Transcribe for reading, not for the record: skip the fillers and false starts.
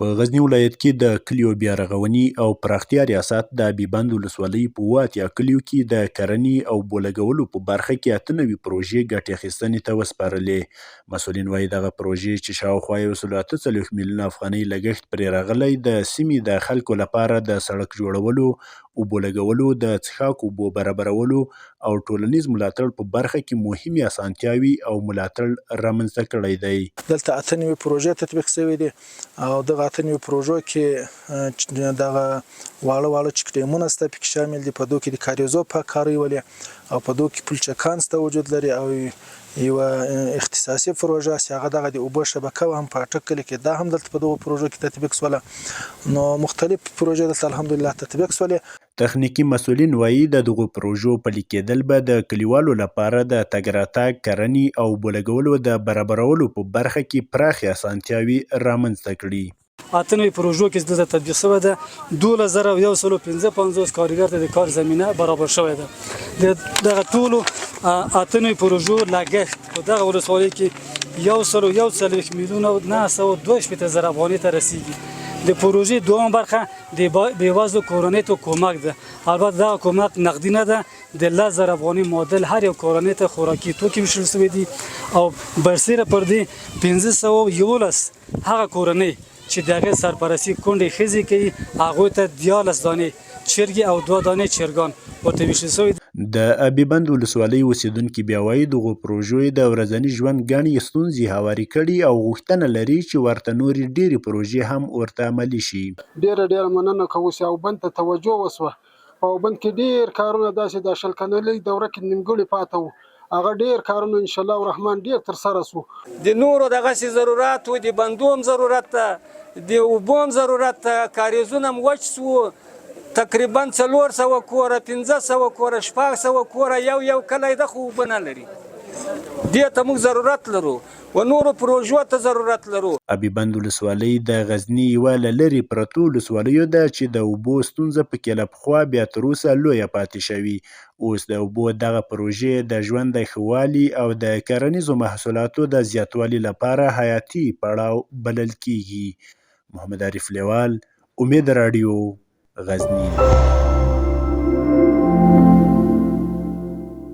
په غزني ولایت کې د کلیو بیا رغونې او پراختیا ریاست د ابيبند ولسوالۍ په 7 اتیا کلیو کې د کرنې او اوبو لګولو په برخه کې 8 نوي پروژې ګټې اخیستنې ته وسپارلې. مسؤلین وایي دغه پروژې چې شاوخوا 140 میلیونه افغانۍ لګښت پرې راغلی د سیمې د خلکو لپاره د سړک جوړولو، اوبو لګولو، د څښاک اوبو برابرولو او ټولنیز ملاتړ په برخه کې مهمې اسانتیاوې او ملاتړ رامنځته کړی دی. دلته 8 نوي پروژې تطبیق شوي دي او دغه 8 نوي پروژو کې دغه واړه چک ډیمونه سته پکې شامل دي. په دوی کې د کاریزو پاککاري ولې او په دوی کې پلچکان سته وجود لري او یو اختصاصي پروژه چې هغه دغه د اوبو شبکه هم په ټکل کې دا هم دلته په دغه پروژو کې تطبیق شوله. نو مختلف پروژې دلته الحمدلله تطبیق شولې. تخنیکی مسؤلین وایي د دغو پروژو پلي کېدل به د کلیوالو لپاره د تګ راتګ، کرنې او اوبو لګولو د برابرولو په برخه کې پراخې اسانتیاوې رامنځته کړي. 8 نوي پروژو کې دلته تطبیق شوی ده. 2155 کارګر ته د کار زمینه برابر شوی ده. دغه ټولو 8 نوي پروژو لګښت په دغه ولسوالۍ کې 141 میلیونه 922 افغانۍ ته رسیږي. د پروژې دوم برخه د بیوزلو کورنۍ ته کمک ده. البته دا کمک نقدي نه ده، د 10,000 افغانۍ معادل هر یو کورنۍ ته خوراکي توکي ویشل شوي دي او برسیره پر دې 511 هغه کورنۍ چې دغه سرپرستی کونډې ښځې کوي هغوی ته 14 دانې چرګې او 2 دانې چرګان ورته ویشل شوي دي. د ابيبند ولسوالۍ اوسیدونکي بیا وایي دغو پروژو د ورځني ژوند ګڼې ستونزې هوارې کړي او غوښتنه لري چې ورته نورې ډېرې پروژې هم ورته عملي شي. ډېره مننه کوو چې اوبند ته توجه وسوه. په اوبند کې ډېر کارونه داسې د شلکنلۍ دوره کې نیمګړي پاته وو. هغه ډېر کارونه ان شاء الله الرحمن ډېر تر سره سو. د نورو دغه ضرورت و، د بندوم ضرورت ته، د اوبوم ضرورت ته، کاریزونه هم وچ سو. تقریبا 400 کوره، 500 کوره، 600 کوره یو کلی د خو اوبه نه لري. دې ته موږ ضرورت لرو و نورو پروژو ته ضرورت لرو. ابيبند ولسوالۍ د غزني یوه له لرې پرتو ولسوالیو ده چې د اوبو ستونزه پکې له پخوا بیا تر اوسه لویه پاتې شوې. اوس د اوبو دغه پروژې د ژوند د ښه والي او د کرنیزو محصولاتو د زیاتوالي لپاره حیاتي پړاو بلل کیږي. محمد عارف لیوال، امید رادیو، غزني.